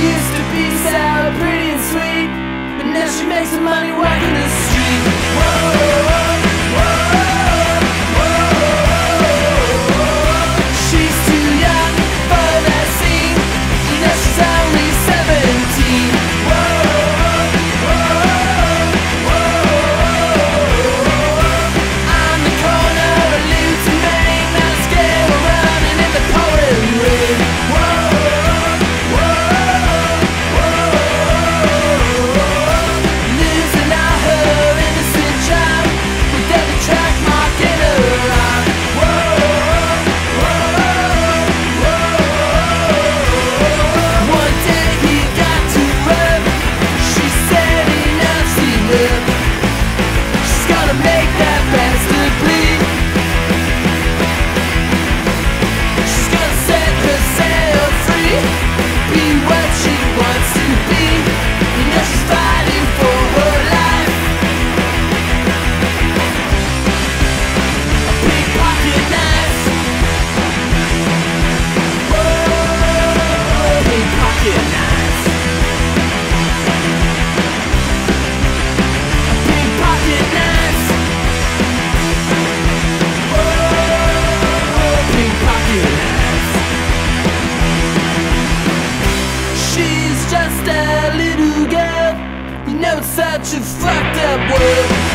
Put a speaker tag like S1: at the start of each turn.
S1: used to be so pretty and sweet, but now she makes her money walking the street. Whoa, whoa, whoa. She's too young for that scene, you know she's only 17. Such a fucked up world.